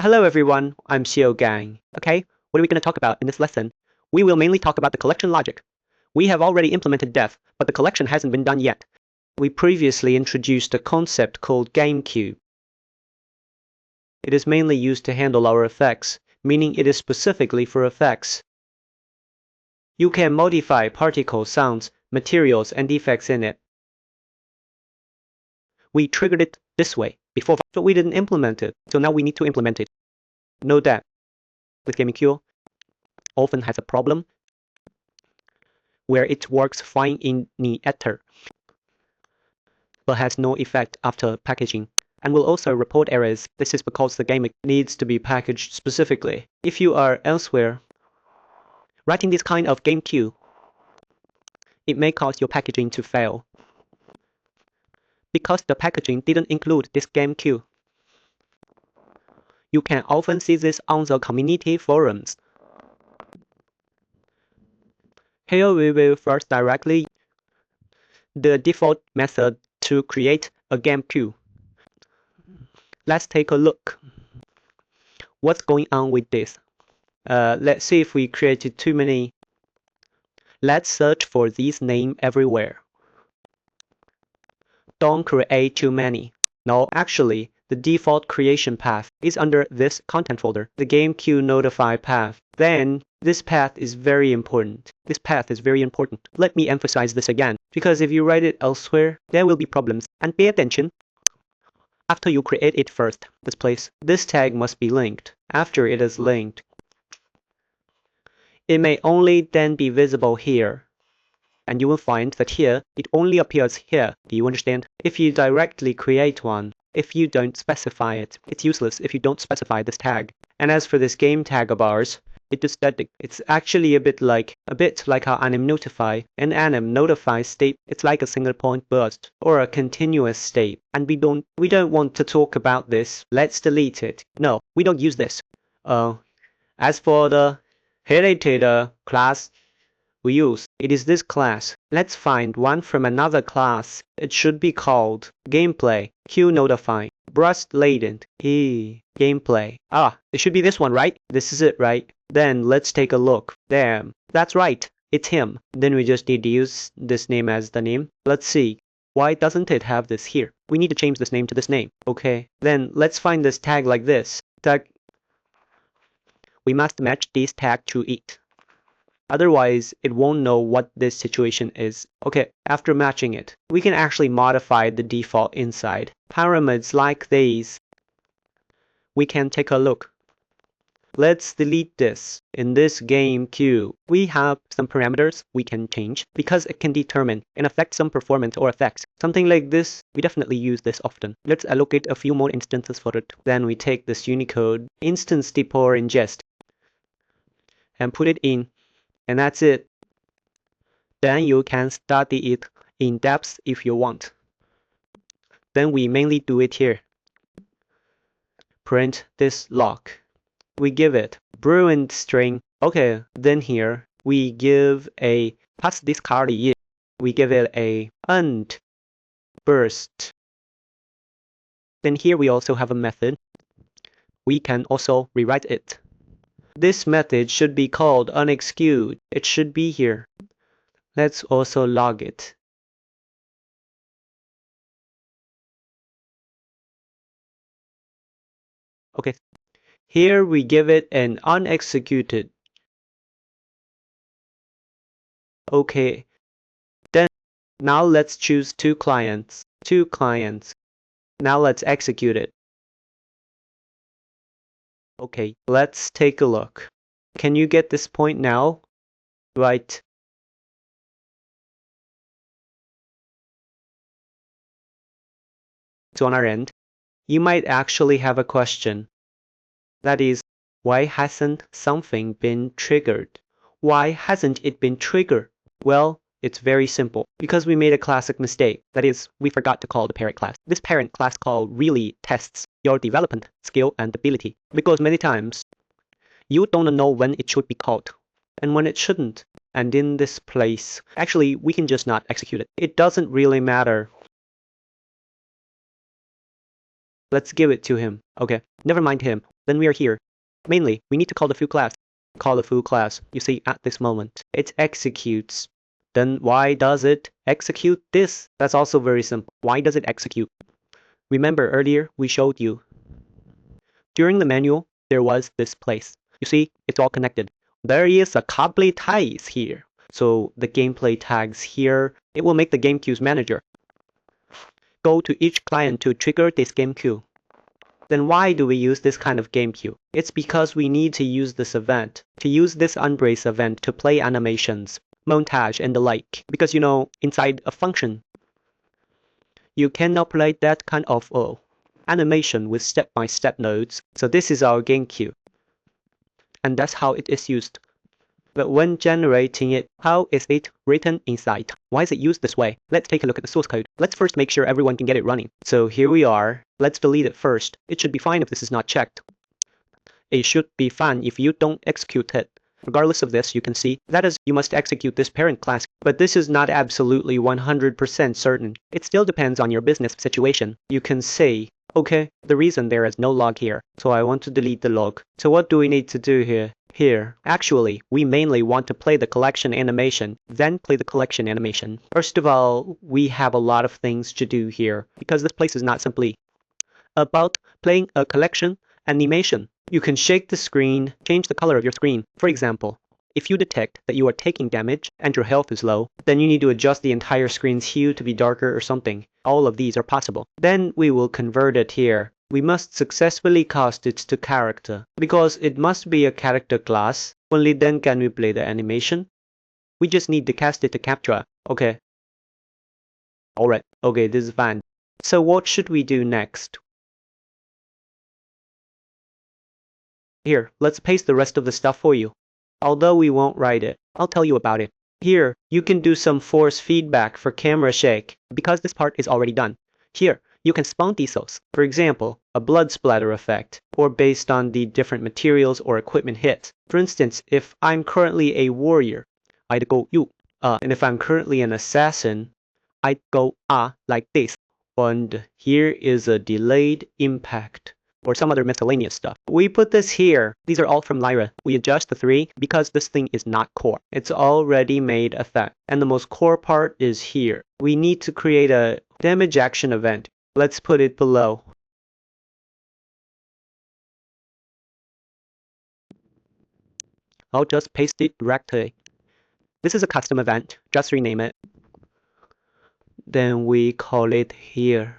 Hello everyone, I'm Xiao Gang. Okay, what are we going to talk about in this lesson? We will mainly talk about the collection logic. We have already implemented def, but the collection hasn't been done yet. We previously introduced a concept called GameplayCue. It is mainly used to handle our effects, meaning it is specifically for effects. You can modify particles, sounds, materials, and effects in it. We triggered it this way before, but we didn't implement it, so now we need to implement it. Note that with GameplayCue often has a problem where it works fine in the editor, but has no effect after packaging, and will also report errors. This is because the game needs to be packaged specifically. If you are elsewhere, writing this kind of GameplayCue, it may cause your packaging to fail. Because the packaging didn't include this GameplayCue, you can often see this on the community forums. Here we will first directly the default method to create a GameplayCue. Let's take a look. What's going on with this? Let's see if we created too many. Let's search for this name everywhere. Don't create too many. No, actually, the default creation path is under this content folder, the GameplayCue notify path. Then, this path is very important. This path is very important. Let me emphasize this again, because if you write it elsewhere, there will be problems. And pay attention. After you create it first, this tag must be linked. After it is linked, it may only then be visible here. And you will find that here, it only appears here. Do you understand? If you directly create one, if you don't specify it, it's useless if you don't specify this tag. And as for this game tag of ours, it is static. It's actually a bit like how anim notify. An anim notify state, it's like a single point burst or a continuous state. And we don't want to talk about this. Let's delete it. No, we don't use this. As for the related class we use, it is this class. Let's find one from another class. It should be called GameplayQueNotify. Burst latent. Gameplay. It should be this one, right? This is it, right? Then let's take a look. Damn, that's right. It's him. Then we just need to use this name as the name. Let's see. Why doesn't it have this here? We need to change this name to this name. Okay. Then let's find this tag like this. We must match this tag to it. Otherwise, it won't know what this situation is. Okay, after matching it, we can actually modify the default inside. Pyramids like these. We can take a look. Let's delete this. In this GameplayCue, we have some parameters we can change because it can determine and affect some performance or effects. Something like this, we definitely use this often. Let's allocate a few more instances for it. Then we take this Unicode instance depot ingest and put it in. And that's it. Then you can study it in depth if you want. Then we mainly do it here. Print this log. We give it Bruin string. Okay, then here we give a pass this card in. We give it a unt burst. Then here we also have a method. We can also rewrite it. This method should be called unexecute. It should be here. Let's also log it. Okay. Here we give it an unexecuted. Okay. Then now let's choose two clients. Now let's execute it. Okay, let's take a look. Can you get this point now? Right. So on our end, you might actually have a question. That is, why hasn't something been triggered? Why hasn't it been triggered? Well, it's very simple. Because we made a classic mistake. That is, we forgot to call the parent class. This parent class call really tests your development, skill, and ability. Because many times, you don't know when it should be called and when it shouldn't. And in this place, actually, we can just not execute it. It doesn't really matter. Let's give it to him. Okay, never mind him. Then we are here. Mainly, we need to call the foo class. Call the foo class. You see, at this moment, it executes. Then why does it execute this? That's also very simple. Why does it execute? Remember earlier we showed you. During the manual, there was this place. You see, it's all connected. There is a gameplay tags here. So the gameplay tags here, it will make the game queues manager go to each client to trigger this game queue. Then why do we use this kind of game queue? It's because we need to use this event, to use this unbrace event to play animations, montage, and the like. Because you know, inside a function, you cannot play that kind of animation with step-by-step nodes. So this is our game queue. And that's how it is used. But when generating it, how is it written inside? Why is it used this way? Let's take a look at the source code. Let's first make sure everyone can get it running. So here we are. Let's delete it first. It should be fine if this is not checked. It should be fine if you don't execute it. Regardless of this, you can see that is, you must execute this parent class. But this is not absolutely 100% certain. It still depends on your business situation. You can say, okay, the reason there is no log here, so I want to delete the log. So what do we need to do here? Actually, we mainly want to play the collection animation, then play the collection animation. First of all, we have a lot of things to do here, because this place is not simply about playing a collection animation. You can shake the screen, change the color of your screen. For example, if you detect that you are taking damage and your health is low, then you need to adjust the entire screen's hue to be darker or something. All of these are possible. Then we will convert it here. We must successfully cast it to character, because it must be a character class. Only then can we play the animation. We just need to cast it to capture. Okay. Alright, okay, this is fine. So what should we do next? Here, let's paste the rest of the stuff for you. Although we won't write it, I'll tell you about it. Here, you can do some force feedback for camera shake, because this part is already done. Here, you can spawn diesels, for example, a blood splatter effect, or based on the different materials or equipment hits. For instance, if I'm currently a warrior, I'd go you, and if I'm currently an assassin, I'd go like this. And here is a delayed impact, or some other miscellaneous stuff. We put this here. These are all from Lyra. We adjust the 3 because this thing is not core. It's already made effect. And the most core part is here. We need to create a damage action event. Let's put it below. I'll just paste it directly. This is a custom event. Just rename it. Then we call it here.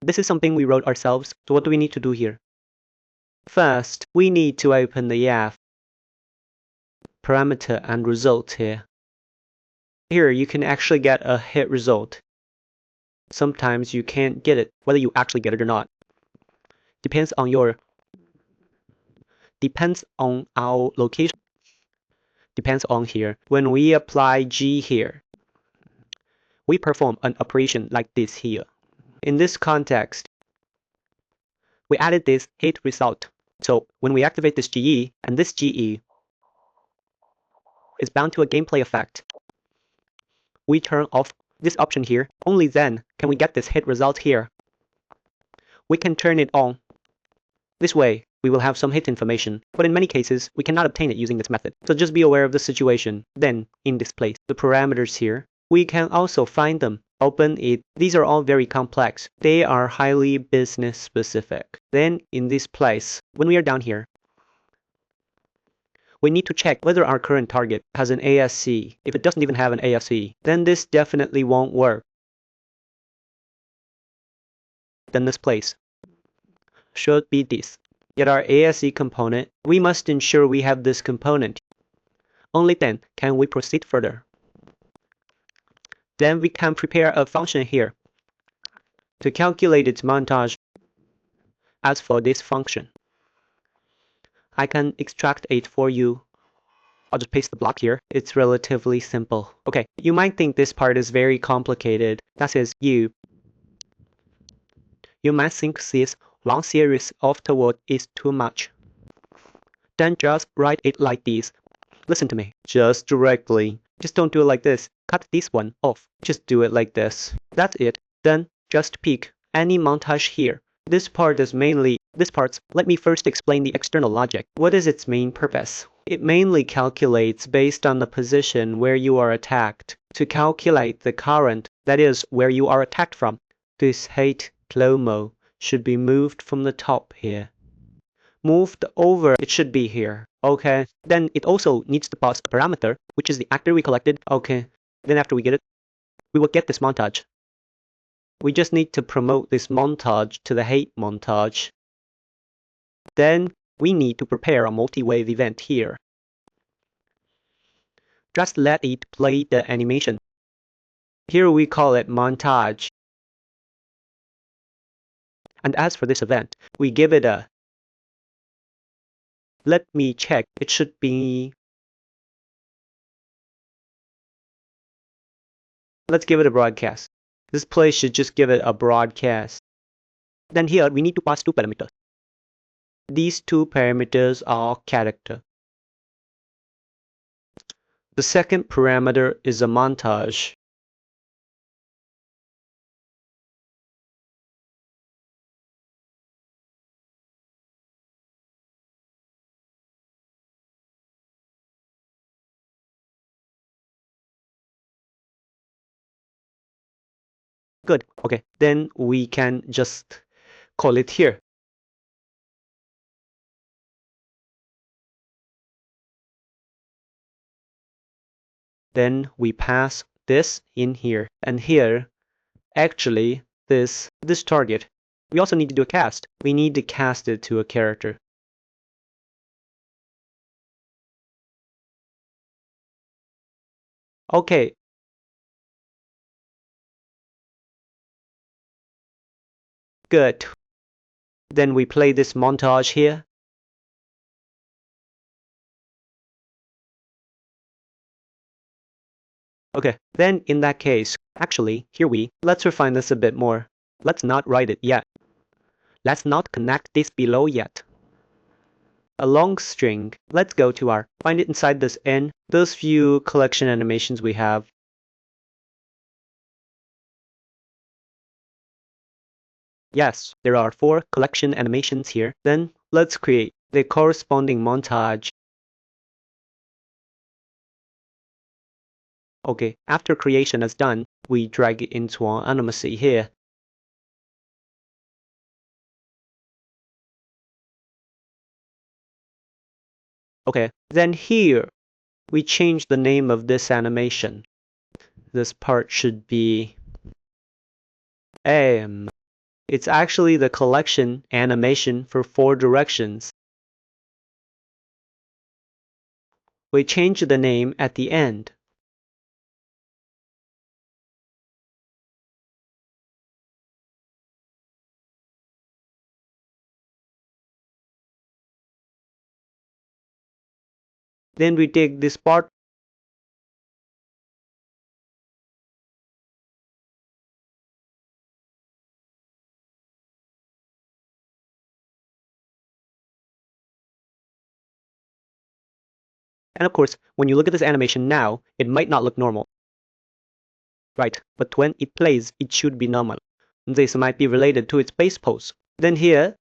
This is something we wrote ourselves, so what do we need to do here? First, we need to open the EF parameter and result here. Here, you can actually get a hit result. Sometimes you can't get it, whether you actually get it or not. Depends on our location. Depends on here. When we apply G here, we perform an operation like this here. In this context, we added this hit result. So when we activate this GE, and this GE is bound to a gameplay effect, we turn off this option here. Only then can we get this hit result here. We can turn it on. This way, we will have some hit information, but in many cases, we cannot obtain it using this method. So just be aware of the situation. Then, in this place, the parameters here, we can also find them. Open it. These are all very complex. They are highly business specific. Then, in this place, when we are down here, we need to check whether our current target has an ASC. If it doesn't even have an ASC, then this definitely won't work. Then this place should be this. Get our ASC component. We must ensure we have this component. Only then can we proceed further. Then we can prepare a function here to calculate its montage. As for this function, I can extract it for you. I'll just paste the block here. It's relatively simple. Okay, you might think this part is very complicated. That is, you might think this long series afterward is too much. Then just write it like this. Listen to me. Just directly. Just don't do it like this. Cut this one off. Just do it like this. That's it. Then just pick any montage here. This part is mainly this part, let me first explain the external logic. What is its main purpose? It mainly calculates based on the position where you are attacked to calculate the current, that is, where you are attacked from. This hate clomo should be moved from the top here. Moved over, it should be here. Okay, then it also needs to pass a parameter, which is the actor we collected. Okay, then after we get it, we will get this montage. We just need to promote this montage to the hate montage. Then we need to prepare a multi-wave event here. Just let it play the animation. Here we call it montage. And as for this event, we give it a... Let me check. It should be... Let's give it a broadcast. This place should just give it a broadcast. Then here we need to pass two parameters. These two parameters are character. The second parameter is a montage. Good. Okay, then we can just call it here. Then we pass this in here. And here, actually, this target, we also need to do a cast. We need to cast it to a character. Okay. Good. Then we play this montage here. Okay, then in that case, actually, let's refine this a bit more. Let's not write it yet. Let's not connect this below yet. A long string. Let's go to our, find it inside this N, those few collection animations we have. Yes, there are 4 collection animations here. Then let's create the corresponding montage. Okay, after creation is done, we drag it into our animacy here. Okay, then here, we change the name of this animation. This part should be M. It's actually the collection animation for 4 directions. We change the name at the end. Then we take this part and of course, when you look at this animation now, it might not look normal. Right, but when it plays, it should be normal. This might be related to its base pose. Then here,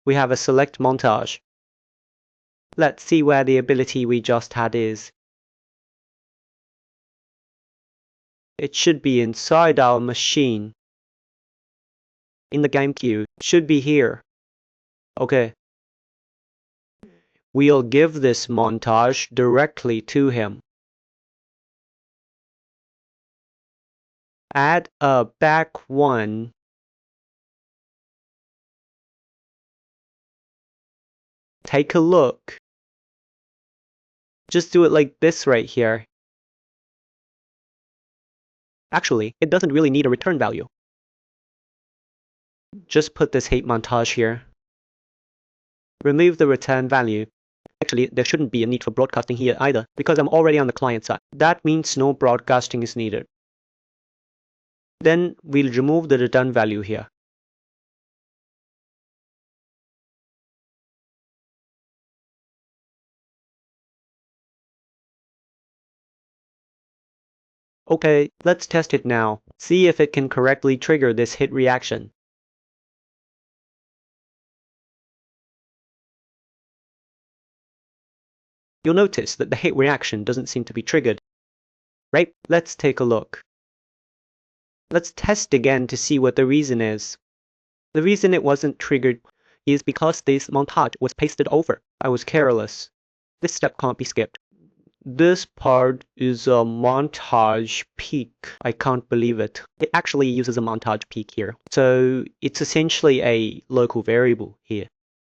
we have a select montage. Let's see where the ability we just had is. It should be inside our machine. In the game queue, should be here. Okay. We'll give this montage directly to him. Add a back one. Take a look. Just do it like this right here. Actually, it doesn't really need a return value. Just put this hate montage here. Remove the return value. Actually, there shouldn't be a need for broadcasting here either, because I'm already on the client side. That means no broadcasting is needed. Then we'll remove the return value here. Okay, let's test it now. See if it can correctly trigger this hit reaction. you'll notice that the hit reaction doesn't seem to be triggered. Right? Let's take a look. Let's test again to see what the reason is. The reason it wasn't triggered is because this montage was pasted over. I was careless. This step can't be skipped. This part is a montage peak. I can't believe it. It actually uses a montage peak here. So it's essentially a local variable here.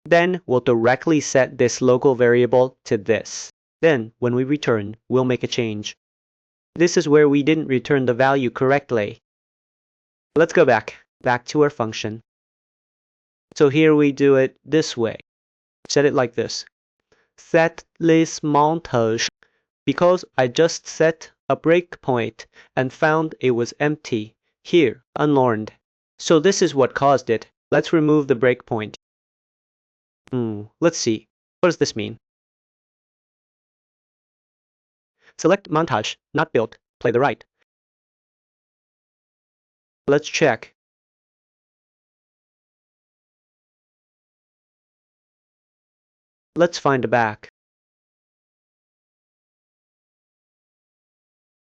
Then we'll directly set this local variable to this. Then when we return, we'll make a change. This is where we didn't return the value correctly. Let's go back to our function. So here we do it this way. Set it like this. Set list montage. Because I just set a breakpoint and found it was empty. Here, unlearned. So this is what caused it. Let's remove the breakpoint. Let's see. What does this mean? Select montage, not built, play the right. Let's check. Let's find the back.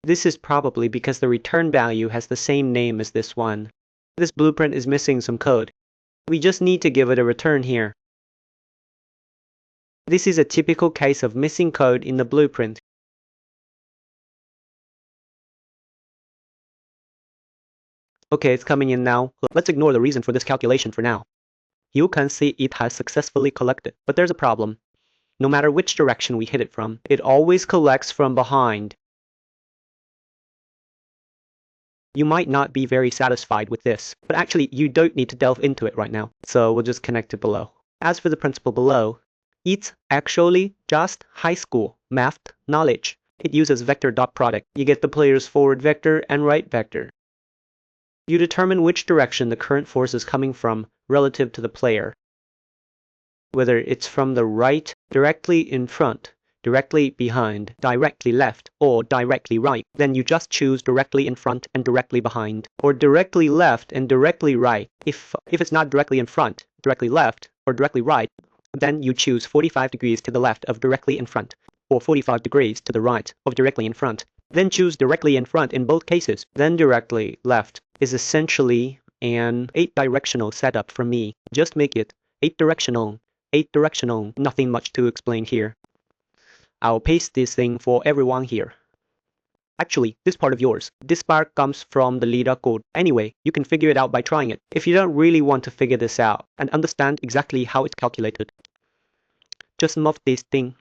This is probably because the return value has the same name as this one. This blueprint is missing some code. We just need to give it a return here. This is a typical case of missing code in the blueprint. Okay, it's coming in now. Let's ignore the reason for this calculation for now. You can see it has successfully collected, but there's a problem. No matter which direction we hit it from, it always collects from behind. You might not be very satisfied with this, but actually you don't need to delve into it right now, so we'll just connect it below. As for the principle below, it's actually just high school math knowledge. It uses vector dot product. You get the player's forward vector and right vector. You determine which direction the current force is coming from relative to the player. Whether it's from the right, directly in front, directly behind, directly left, or directly right, then you just choose directly in front and directly behind, or directly left and directly right. If it's not directly in front, directly left, or directly right, then you choose 45 degrees to the left of directly in front, or 45 degrees to the right of directly in front. Then choose directly in front in both cases. Then directly left is essentially an 8-directional setup for me. Just make it 8-directional, 8-directional, nothing much to explain here. I'll paste this thing for everyone here. Actually, this part of yours, this part comes from the leader code. Anyway, you can figure it out by trying it. If you don't really want to figure this out and understand exactly how it's calculated, just move this thing.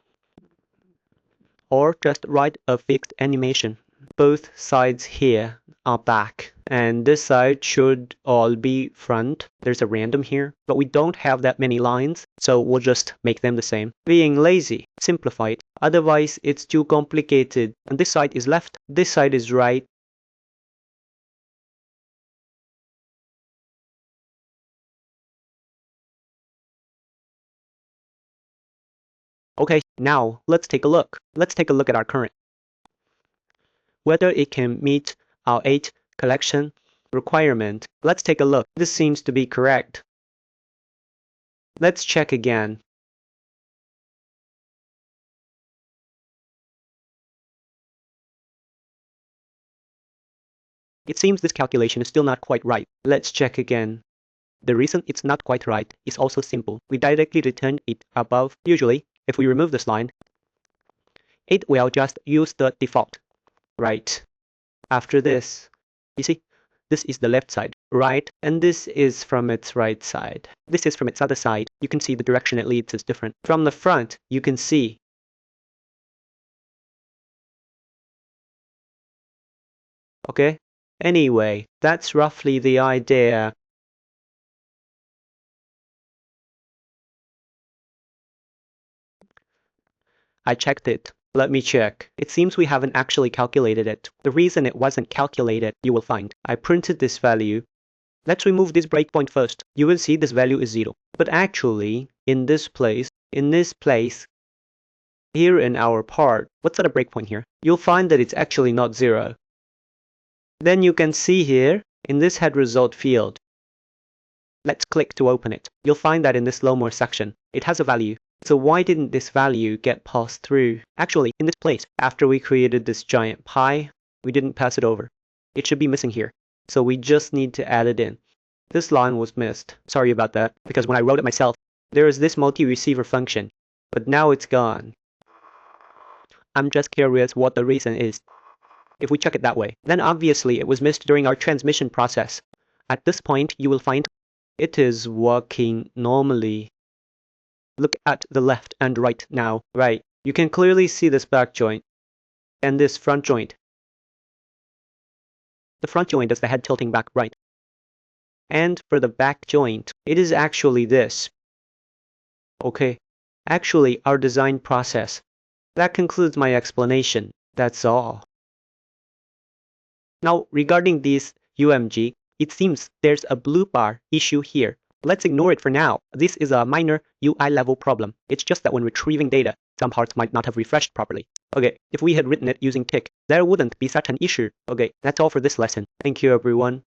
Or just write a fixed animation. Both sides here are back, and this side should all be front. There's a random here, but we don't have that many lines, so we'll just make them the same. Being lazy, simplify it. Otherwise, it's too complicated. And this side is left, this side is right. Okay, now let's take a look. Let's take a look at our current. Whether it can meet our 8 collection requirement. Let's take a look. This seems to be correct. Let's check again. It seems this calculation is still not quite right. Let's check again. The reason it's not quite right is also simple. We directly return it above. Usually, if we remove this line, it will just use the default. Right. After this, you see, this is the left side, right? And this is from its right side. This is from its other side. You can see the direction it leads is different. From the front, you can see. Okay? Anyway, that's roughly the idea. I checked it. Let me check. It seems we haven't actually calculated it. The reason it wasn't calculated, you will find. I printed this value. Let's remove this breakpoint first. You will see this value is 0. But actually, in this place, here in our part, what's that a breakpoint here? You'll find that it's actually not 0. Then you can see here, in this head result field, let's click to open it. You'll find that in this low more section, it has a value. So why didn't this value get passed through? Actually, in this place, after we created this giant pie, we didn't pass it over. It should be missing here. So we just need to add it in. This line was missed. Sorry about that, because when I wrote it myself, there is this multi-receiver function, but now it's gone. I'm just curious what the reason is. If we check it that way, then obviously it was missed during our transmission process. At this point, you will find it is working normally. Look at the left and right now. Right, you can clearly see this back joint and this front joint. The front joint is the head tilting back right. And for the back joint, it is actually this. Okay, actually our design process. That concludes my explanation. That's all. Now, regarding this UMG, it seems there's a blue bar issue here. Let's ignore it for now. This is a minor UI level problem. It's just that when retrieving data, some parts might not have refreshed properly. Okay, if we had written it using tick, there wouldn't be such an issue. Okay, that's all for this lesson. Thank you, everyone.